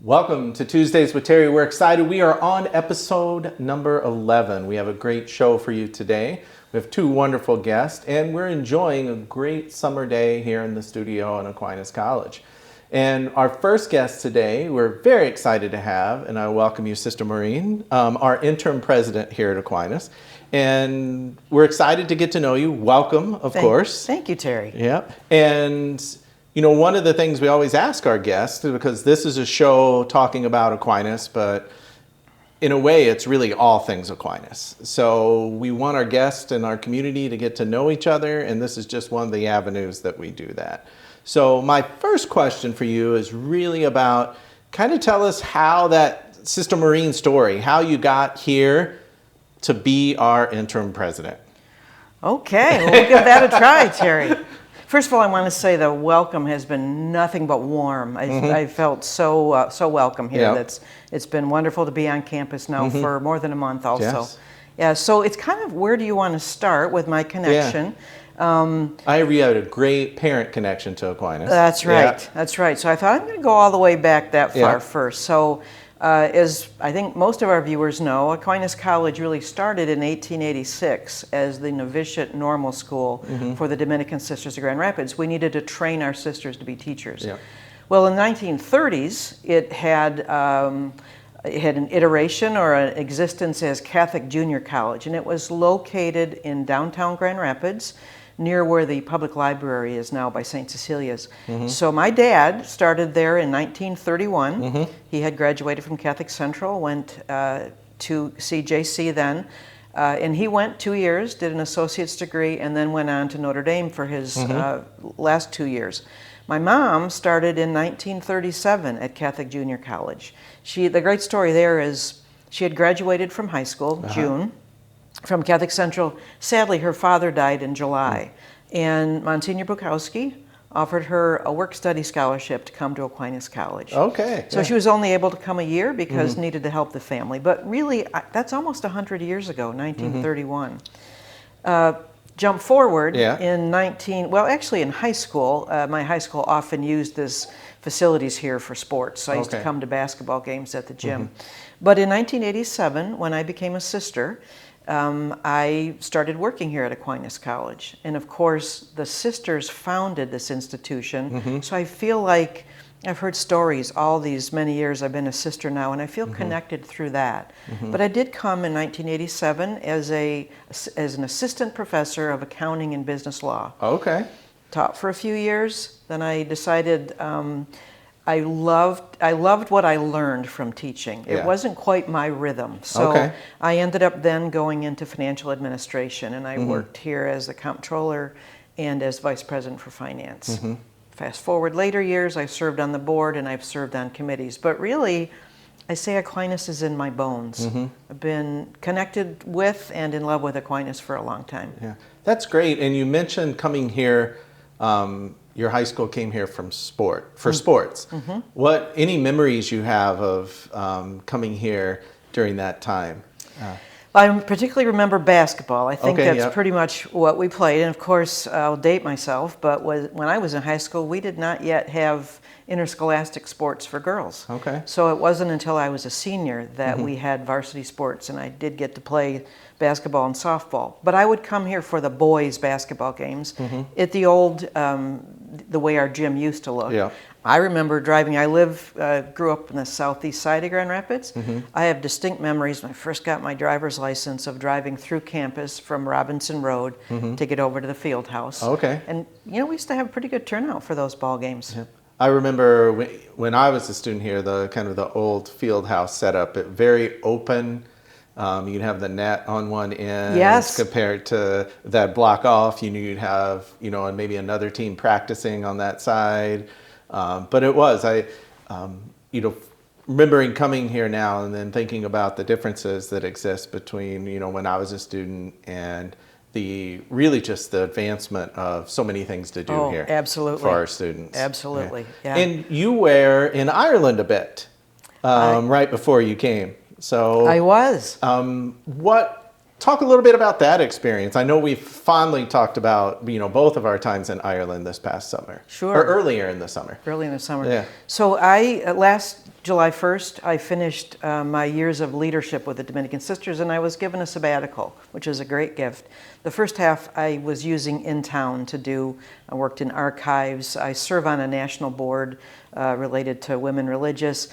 Welcome to Tuesdays with Terry. We're excited. We are on episode number 11. We have a great show for you today. We have two wonderful guests, and we're enjoying a great summer day here in the studio in Aquinas College. And our first guest today, we're very excited to have, and I welcome you, Sister Maureen, our interim president here at Aquinas. And we're excited to get to know you. Welcome, of course. Thank you, Terry. Yeah. And you know, one of the things we always ask our guests, because this is a show talking about Aquinas, but in a way it's really all things Aquinas. So we want our guests and our community to get to know each other, and this is just one of the avenues that we do that. So my first question for you is really about, kind of tell us how that Sister Maureen story, how you got here to be our interim president. Okay, well, we'll give that a try, Terry. First of all, I want to say the welcome has been nothing but warm. I felt so welcome here. Yeah. It's been wonderful to be on campus now for more than a month also. Yes. Yeah, so it's kind of, where do you want to start with my connection? I had a great parent connection to Aquinas. That's right. Yeah. That's right. So I thought I'm going to go all the way back that far first. So as I think most of our viewers know, Aquinas College really started in 1886 as the novitiate normal school for the Dominican Sisters of Grand Rapids. We needed to train our sisters to be teachers. Yeah. Well, in the 1930s, it had an iteration or an existence as Catholic Junior College, and it was located in downtown Grand Rapids, near where the public library is now by St. Cecilia's. So my dad started there in 1931. He had graduated from Catholic Central, went to CJC then, and he went 2 years, did an associate's degree, and then went on to Notre Dame for his last 2 years. My mom started in 1937 at Catholic Junior College. The great story there is she had graduated from high school, June, from Catholic Central. Sadly, her father died in July, and Monsignor Bukowski offered her a work-study scholarship to come to Aquinas College. Okay. So she was only able to come a year because needed to help the family. But really, that's almost 100 years ago, 1931. Jump forward in in high school, my high school often used this facilities here for sports. So I used to come to basketball games at the gym. But in 1987, when I became a sister, I started working here at Aquinas College. And of course, the sisters founded this institution. So I feel like I've heard stories all these many years. I've been a sister now, and I feel connected through that. But I did come in 1987 as an assistant professor of accounting and business law. Okay. Taught for a few years. Then I decided I loved what I learned from teaching. It wasn't quite my rhythm. So I ended up then going into financial administration, and I worked here as a comptroller and as vice president for finance. Fast forward later years, I served on the board and I've served on committees. But really, I say Aquinas is in my bones. I've been connected with and in love with Aquinas for a long time. Yeah, that's great. And you mentioned coming here. Your high school came here for sports. Any memories you have of coming here during that time? I particularly remember basketball. I think that's pretty much what we played. And of course, I'll date myself, but when I was in high school, we did not yet have interscholastic sports for girls. So it wasn't until I was a senior that we had varsity sports, and I did get to play basketball and softball. But I would come here for the boys' basketball games at the old, the way our gym used to look. I remember driving. I grew up in the southeast side of Grand Rapids. I have distinct memories when I first got my driver's license of driving through campus from Robinson Road to get over to the field house. And we used to have a pretty good turnout for those ball games. I remember when I was a student here, the old field house setup, very open. You'd have the net on one end compared to that block off. You'd have, and maybe another team practicing on that side. But it was, remembering coming here now and then thinking about the differences that exist between, when I was a student and really just the advancement of so many things to do here. Absolutely. For our students. Absolutely. Yeah. And you were in Ireland a bit right before you came. So I was. talk a little bit about that experience. I know we've fondly talked about, both of our times in Ireland this past summer. Sure. Or earlier in the summer. Early in the summer. Yeah. So last July 1st, I finished my years of leadership with the Dominican Sisters, and I was given a sabbatical, which is a great gift. The first half I was using in town to do. I worked in archives. I serve on a national board related to women religious,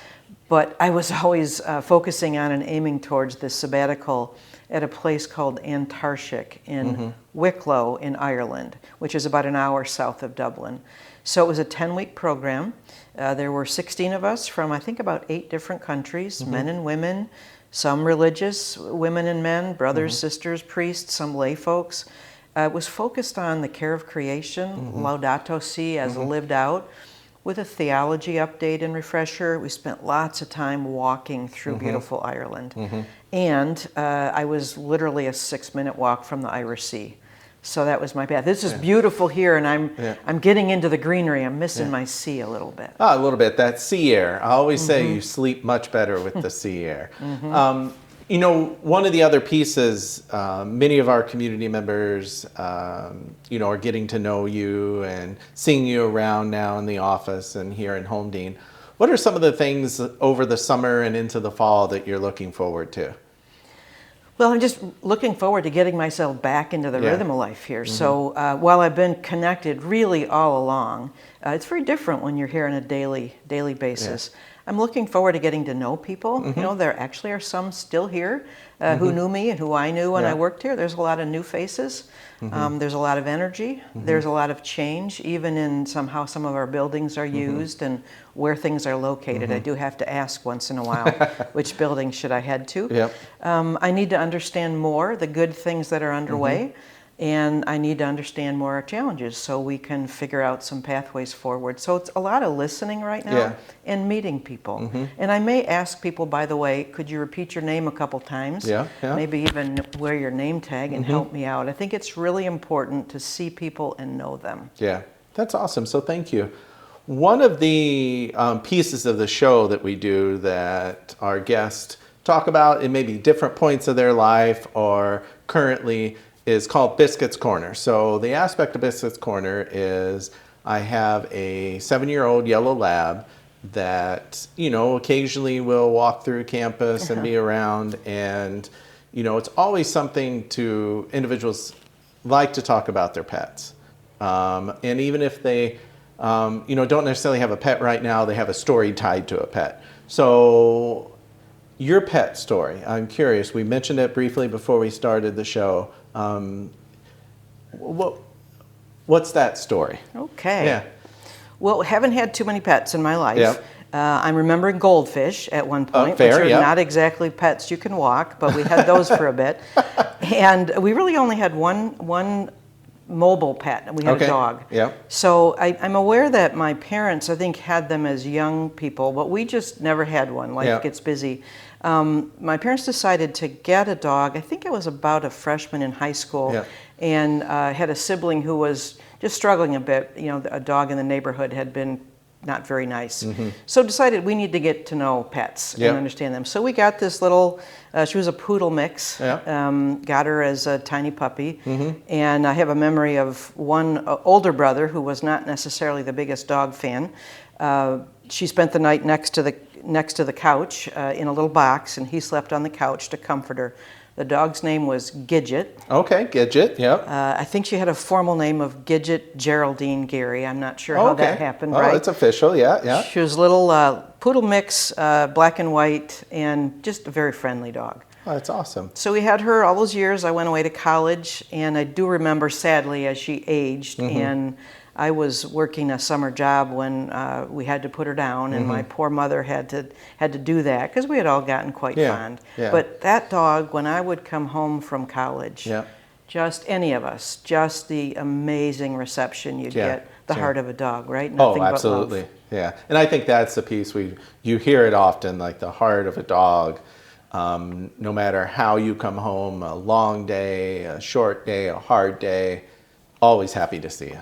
but I was always focusing on and aiming towards this sabbatical at a place called Antarctic in Wicklow in Ireland, which is about an hour south of Dublin. So it was a 10-week program. There were 16 of us from, I think, about 8 different countries, men and women, some religious, women and men, brothers, sisters, priests, some lay folks. It was focused on the care of creation, Laudato Si, as lived out, with a theology update and refresher. We spent lots of time walking through beautiful Ireland. And I was literally a 6-minute walk from the Irish Sea. So that was my path. This is beautiful here, and I'm getting into the greenery. I'm missing my sea a little bit. A little bit. That sea air. I always say you sleep much better with the sea air. One of the other pieces, many of our community members, are getting to know you and seeing you around now in the office and here in Holmdene. What are some of the things over the summer and into the fall that you're looking forward to? Well, I'm just looking forward to getting myself back into the rhythm of life here. So while I've been connected really all along, it's very different when you're here on a daily basis. I'm looking forward to getting to know people. There actually are some still here who knew me and who I knew when I worked here. There's a lot of new faces. There's a lot of energy. There's a lot of change, even in how some of our buildings are used and where things are located. I do have to ask once in a while, which building should I head to? I need to understand more the good things that are underway. And I need to understand more our challenges so we can figure out some pathways forward. So it's a lot of listening right now and meeting people. And I may ask people, by the way, could you repeat your name a couple times? Maybe even wear your name tag and help me out. I think it's really important to see people and know them. Yeah, that's awesome. So thank you. One of the pieces of the show that we do that our guests talk about in maybe different points of their life or currently is called Biscuit's Corner. So the aspect of Biscuit's Corner is I have a 7-year-old yellow lab that, occasionally will walk through campus and be around. And, it's always something to individuals like to talk about their pets. And even if they, don't necessarily have a pet right now, they have a story tied to a pet. So your pet story, I'm curious. We mentioned it briefly before we started the show. What's that story? Okay. Yeah. Well, haven't had too many pets in my life. I'm remembering goldfish at one point, fair, which are not exactly pets you can walk, but we had those for a bit. And we really only had one mobile pet, and we had a dog. So I'm aware that my parents, I think, had them as young people, but we just never had one. Life gets busy. My parents decided to get a dog. I think I was about a freshman in high school, and had a sibling who was just struggling a bit. A dog in the neighborhood had been not very nice. So decided we need to get to know pets and understand them. So we got this little, she was a poodle mix, got her as a tiny puppy. And I have a memory of one older brother who was not necessarily the biggest dog fan. She spent the night next to the couch in a little box, and he slept on the couch to comfort her. The dog's name was Gidget. Okay, Gidget, I think she had a formal name of Gidget Geraldine Geary. I'm not sure how that happened, right? Oh, it's official, yeah. She was a little poodle mix, black and white, and just a very friendly dog. Oh, that's awesome. So we had her all those years. I went away to college, and I do remember, sadly, as she aged, and I was working a summer job when we had to put her down, and my poor mother had to do that because we had all gotten quite fond. But that dog, when I would come home from college, just any of us, just the amazing reception you get, the heart of a dog, right? Nothing absolutely. But love. Yeah, and I think that's the piece you hear it often, like the heart of a dog. No matter how you come home, a long day, a short day, a hard day, always happy to see you.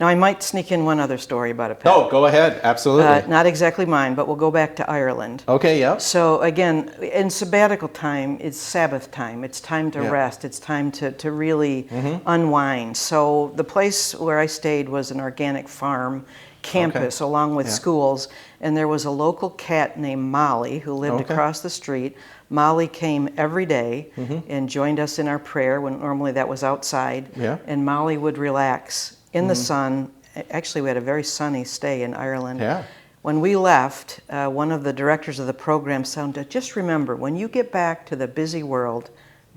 Now, I might sneak in one other story about a pet. Oh, go ahead. Absolutely. Not exactly mine, but we'll go back to Ireland. Okay, yep. So again, in sabbatical time, it's Sabbath time. It's time to Yeah. rest. It's time to really unwind. So the place where I stayed was an organic farm campus along with schools. And there was a local cat named Molly who lived across the street. Molly came every day and joined us in our prayer when normally that was outside. Yeah. And Molly would relax in the sun. Actually, we had a very sunny stay in Ireland. Yeah. When we left, one of the directors of the program said, just remember, when you get back to the busy world,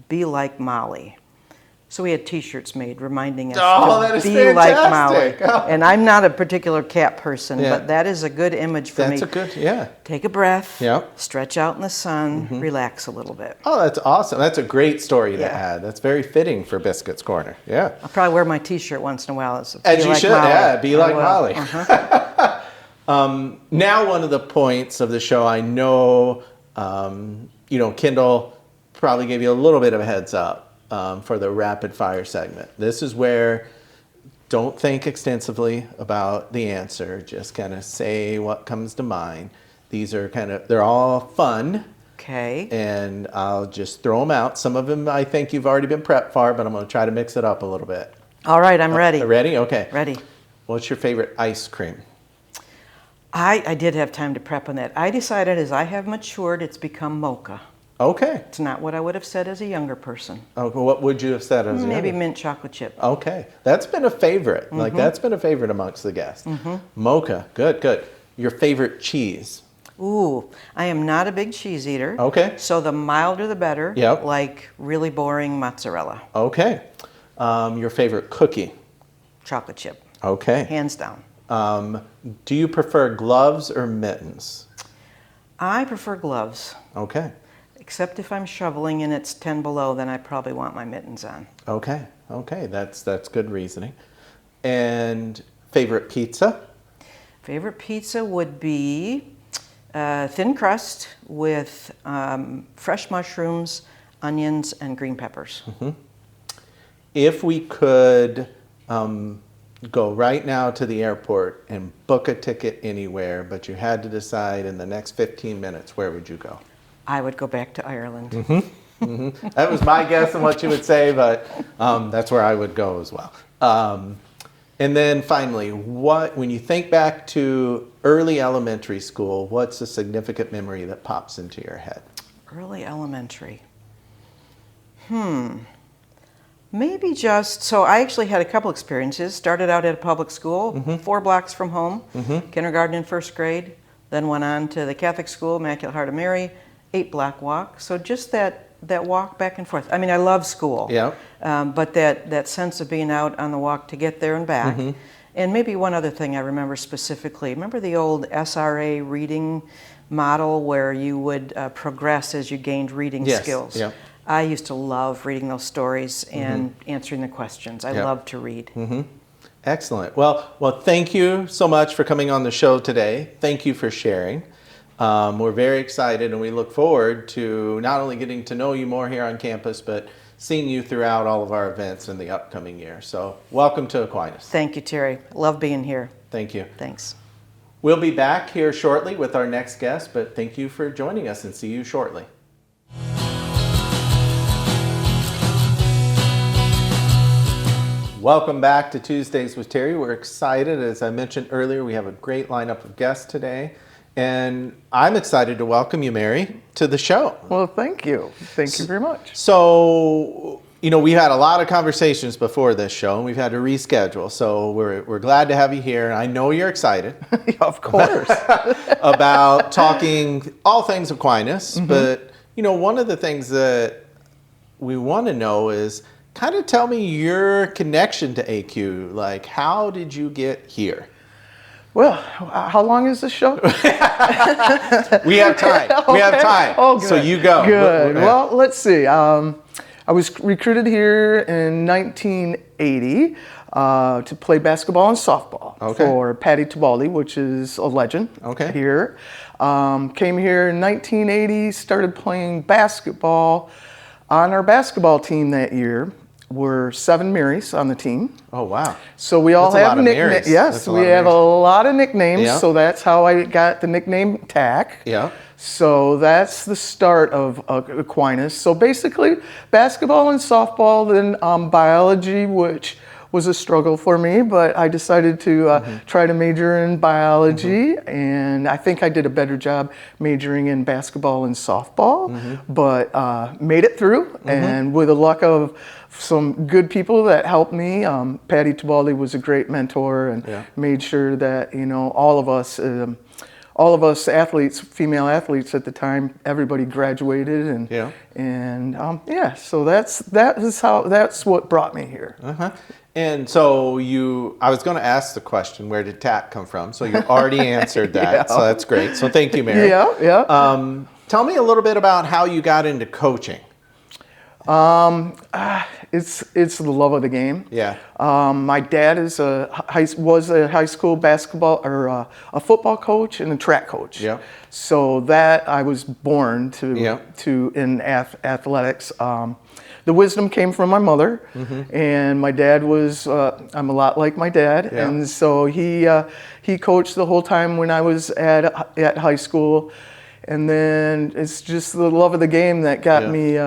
be like Molly. So we had T-shirts made reminding us that is to be like Molly. fantastic. Oh. And I'm not a particular cat person, Yeah. but that is a good image for me. That's a good, yeah. Take a breath, Yep. stretch out in the sun, relax a little bit. Oh, that's awesome. That's a great story to Yeah. add. That's very fitting for Biscuits Corner. Yeah. I'll probably wear my T-shirt once in a while. It's As be you like should, Molly. yeah. Be I like will. Molly. Now, one of the points of the show, I know, Kendall probably gave you a little bit of a heads up for the rapid fire segment. This is where don't think extensively about the answer. Just kind of say what comes to mind. These are they're all fun. Okay. And I'll just throw them out. Some of them I think you've already been prepped for, but I'm going to try to mix it up a little bit. All right, I'm ready. Ready? Okay. Ready. What's your favorite ice cream? I did have time to prep on that. I decided as I have matured, it's become mocha. Okay. It's not what I would have said as a younger person. Okay. What would you have said as a Maybe younger- mint chocolate chip. Okay. That's been a favorite. Like, that's been a favorite amongst the guests. Mocha. Good, good. Your favorite cheese? Ooh, I am not a big cheese eater. Okay. So the milder the better. Yep. Like really boring mozzarella. Okay. Your favorite cookie? Chocolate chip. Okay. Hands down. Do you prefer gloves or mittens? I prefer gloves. Okay. Except if I'm shoveling and it's 10 below, then I probably want my mittens on. Okay. Okay. That's good reasoning. And favorite pizza? Favorite pizza would be thin crust with fresh mushrooms, onions, and green peppers. If we could go right now to the airport and book a ticket anywhere, but you had to decide in the next 15 minutes, where would you go? I would go back to Ireland. That was my guess on what you would say, but that's where I would go as well. And then finally, when you think back to early elementary school, what's a significant memory that pops into your head? Early elementary. Maybe so I actually had a couple experiences. Started out at a public school, 4 blocks from home, kindergarten and first grade, then went on to the Catholic school, Immaculate Heart of Mary, 8-block walk. So just that walk back and forth. I mean, I love school. Yeah. But that sense of being out on the walk to get there and back. And maybe one other thing I remember specifically. Remember the old SRA reading model where you would progress as you gained reading skills? Yeah. I used to love reading those stories and answering the questions. I love to read. Excellent. Well, thank you so much for coming on the show today. Thank you for sharing. We're very excited, and we look forward to not only getting to know you more here on campus, but seeing you throughout all of our events in the upcoming year. So welcome to Aquinas. Thank you, Terry. Love being here. Thank you. Thanks. We'll be back here shortly with our next guest, but thank you for joining us, and see you shortly. Welcome back to Tuesdays with Terry. We're excited. As I mentioned earlier, we have a great lineup of guests today. And I'm excited to welcome you, Mary, to the show. Well, thank you. Thank you very much. So, we've had a lot of conversations before this show, and we've had to reschedule. So we're glad to have you here. I know you're excited. Of course. About talking all things Aquinas. But, one of the things that we want to know is, kind of tell me your connection to AQ. Like, how did you get here? Well, how long is this show? We have time. We have time. Oh, good. So you go. Good. Well, let's see. I was recruited here in 1980 to play basketball and softball for Patty Tibaldi, which is a legend here. Came here in 1980, started playing basketball on our basketball team that year. we're 7 Marys on the team. Oh, wow. So we all That's a have lot of nicknames. Marys. Yes, That's a we lot of have a Marys. lot of nicknames. Yeah. So that's how I got the nickname TAC. Yeah. So that's the start of Aquinas. So basically, basketball and softball, then biology, which was a struggle for me, but I decided to try to major in biology, and I think I did a better job majoring in basketball and softball, but made it through, and with the luck of some good people that helped me. Patty Tibaldi was a great mentor and made sure that, you know, all of us athletes, female athletes at the time, everybody graduated, and so that's what brought me here. And so I was going to ask the question, where did TAC come from? So you already answered that, so that's great. So thank you, Mary. Tell me a little bit about how you got into coaching. It's the love of the game. Yeah. My dad was a high school basketball or a football coach and a track coach. Yeah. So that I was born to in athletics. The wisdom came from my mother, and my dad was. I'm a lot like my dad, and so he coached the whole time when I was at high school, and then it's just the love of the game that got me.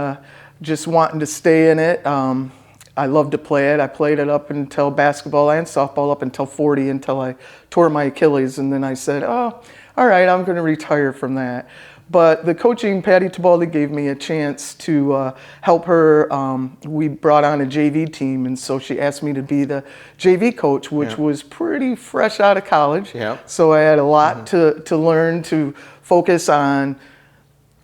Just wanting to stay in it. I love to play it. I played it up until basketball and softball up until 40 until I tore my Achilles. And then I said, oh, all right, I'm going to retire from that. But the coaching, Patty Tibaldi gave me a chance to help her. We brought on a JV team, and so she asked me to be the JV coach, which was pretty fresh out of college. So I had a lot to learn, to focus on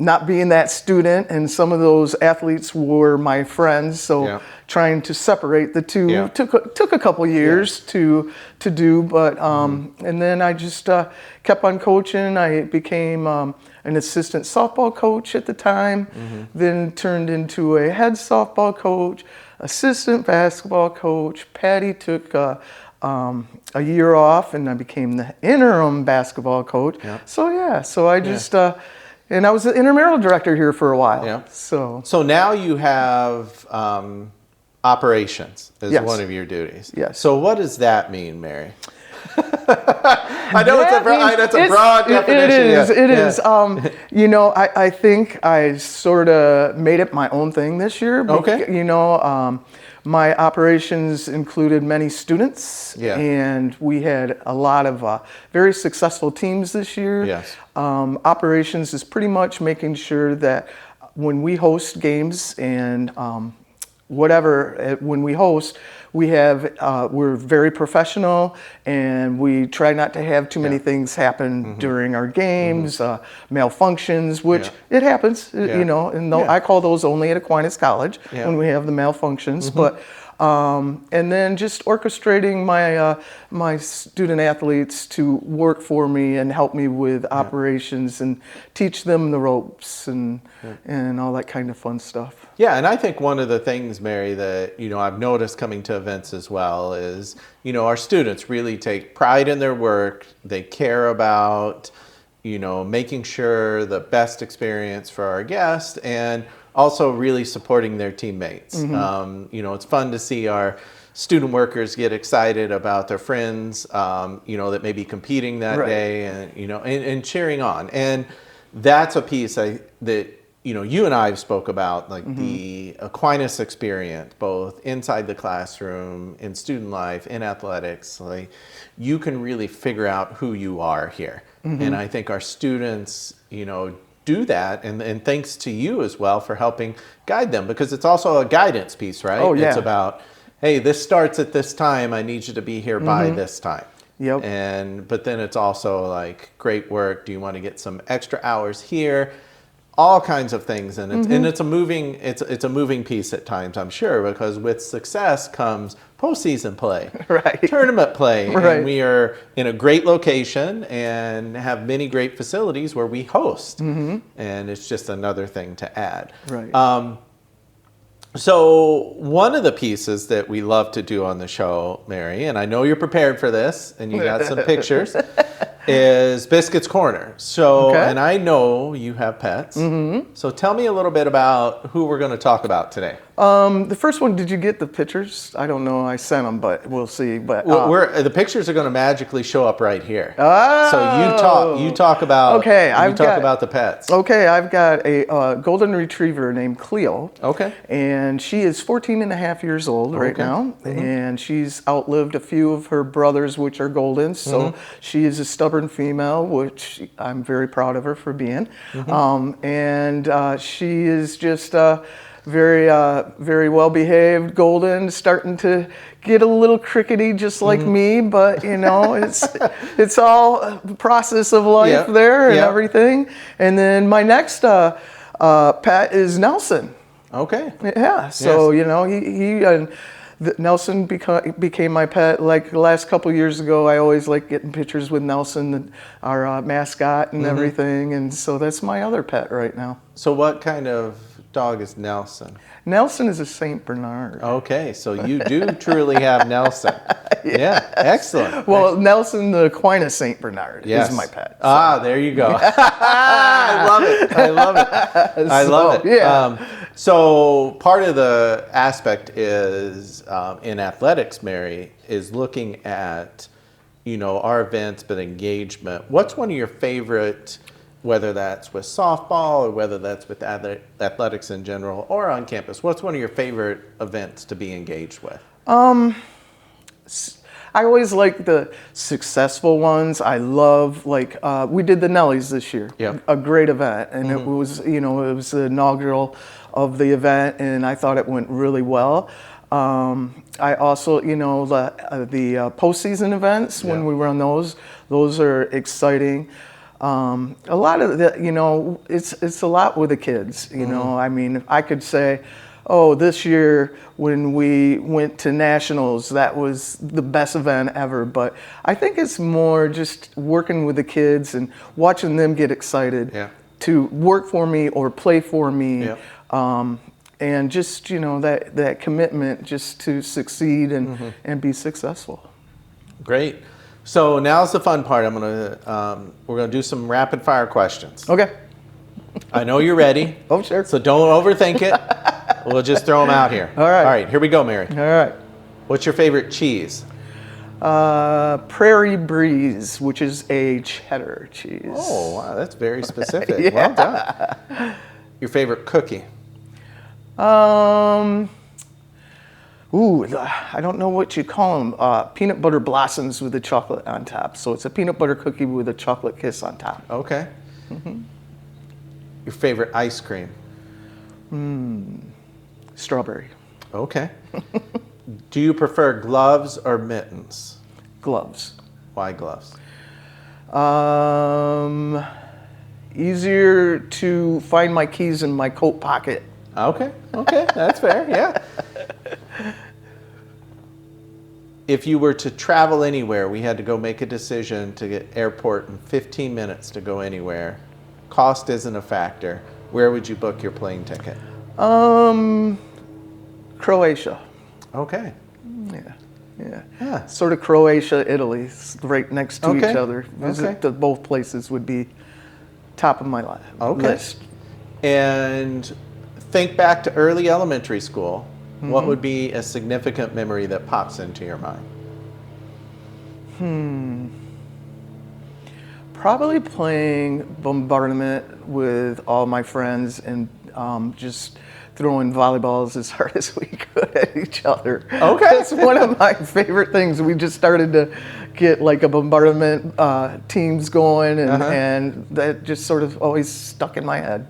not being that student, and some of those athletes were my friends, so trying to separate the two took a couple years to do, but and then I just kept on coaching. I became an assistant softball coach at the time, then turned into a head softball coach, assistant basketball coach. Patty took a year off, and I became the interim basketball coach. So I just and I was the intramural director here for a while. So now you have operations as one of your duties. So what does that mean, Mary? I know it's a broad definition. It is. You know, I think I sort of made it my own thing this year. You know, my operations included many students, and we had a lot of very successful teams this year. Operations is pretty much making sure that when we host games and when we host, we have we're very professional, and we try not to have too many things happen during our games, malfunctions, which it happens, you know, and I call those only at Aquinas College when we have the malfunctions, but and then just orchestrating my student athletes to work for me and help me with operations and teach them the ropes and all that kind of fun stuff. Yeah, and I think one of the things, Mary, that, you know, I've noticed coming to events as well is, you know, our students really take pride in their work. They care about, you know, making sure the best experience for our guests, and also really supporting their teammates. You know, it's fun to see our student workers get excited about their friends, you know, that may be competing that day, and, you know, and cheering on. And that's a piece that, you know, you and I have spoke about, like the Aquinas experience, both inside the classroom, in student life, in athletics. Like, you can really figure out who you are here. And I think our students, you know, do that, and thanks to you as well for helping guide them, because it's also a guidance piece, right? It's about, hey, this starts at this time, I need you to be here by this time. But then it's also like, great work, do you want to get some extra hours here? All kinds of things, and it's a moving piece at times, I'm sure, because with success comes postseason play, tournament play, and we are in a great location and have many great facilities where we host, and it's just another thing to add. So one of the pieces that we love to do on the show, Mary, and I know you're prepared for this, and you got some pictures, is Biscuit's Corner. So, Okay. and I know you have pets. So tell me a little bit about who we're going to talk about today. The first one, did you get the pictures? I don't know. I sent them, but we'll see. But Well, the pictures are going to magically show up right here. Oh. So you talk about about the pets. Okay, I've got a golden retriever named Cleo. Okay. And she is 14 and a half years old right now. And she's outlived a few of her brothers, which are goldens. So she is a stubborn female, which I'm very proud of her for being. And she is just very well behaved golden, starting to get a little crickety, just like me. But you know, it's all a process of life there and everything. And then my next pet is Nelson. Okay. Yeah. So you know, Nelson became my pet like the last couple years ago. I always like getting pictures with Nelson, our mascot and everything. And so that's my other pet right now. So what kind of dog is Nelson? Nelson is a Saint Bernard. Okay, so you do truly have Nelson. Yeah, excellent. Well, Nelson the Aquinas Saint Bernard is my pet. So. Ah, there you go. I love it. I love it. I love it. Yeah. So part of the aspect is in athletics, Mary, is looking at, you know, our events, but engagement. What's one of your favorite, whether that's with softball or whether that's with athletics in general or on campus, what's one of your favorite events to be engaged with? I always like the successful ones. I love, like, we did the Nellies this year. Yep. A great event. And it was, you know, it was the inaugural of the event, and I thought it went really well. I also, you know, the postseason events, when we run those are exciting. A lot of the, you know, it's a lot with the kids, you know. I mean, I could say, oh, this year when we went to nationals, that was the best event ever. But I think it's more just working with the kids and watching them get excited to work for me or play for me. And just, you know, that commitment just to succeed and be successful. Great. So now's the fun part. we're gonna do some rapid fire questions. Okay. I know you're ready. Oh, sure. So don't overthink it. We'll just throw them out here. All right. All right, here we go, Mary. All right. What's your favorite cheese? Prairie Breeze, which is a cheddar cheese. Oh, wow, that's very specific. Well done. Your favorite cookie? Ooh, I don't know what you call them. Peanut butter blossoms with the chocolate on top. So it's a peanut butter cookie with a chocolate kiss on top. Okay. Your favorite ice cream? Strawberry. Okay. Do you prefer gloves or mittens? Gloves. Why gloves? Easier to find my keys in my coat pocket. Okay, that's fair, yeah. If you were to travel anywhere, we had to go make a decision to get airport in 15 minutes to go anywhere. Cost isn't a factor. Where would you book your plane ticket? Croatia. Okay. Yeah. Sort of Croatia, Italy, it's right next to each other. Visit to both places would be top of my list. And think back to early elementary school. What would be a significant memory that pops into your mind? Probably playing bombardment with all my friends and just throwing volleyballs as hard as we could at each other. Okay. That's one of my favorite things. We just started to get like a bombardment teams going, and that just sort of always stuck in my head.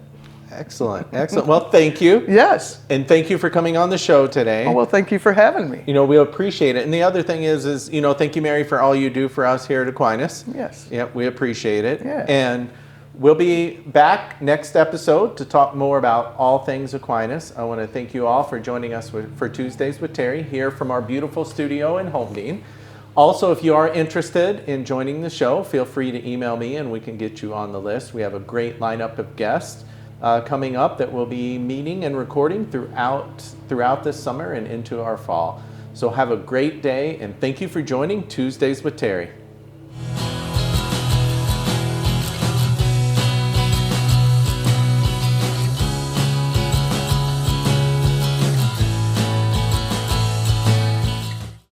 Excellent. Well, thank you. Yes. And thank you for coming on the show today. Oh, well, thank you for having me. You know, we appreciate it. And the other thing is, you know, thank you, Mary, for all you do for us here at Aquinas. Yes. Yeah, we appreciate it. Yeah. And we'll be back next episode to talk more about all things Aquinas. I want to thank you all for joining us for Tuesdays with Terry here from our beautiful studio in Holmdene. Also, if you are interested in joining the show, feel free to email me and we can get you on the list. We have a great lineup of guests coming up that we'll be meeting and recording throughout this summer and into our fall. So have a great day, and thank you for joining Tuesdays with Terry.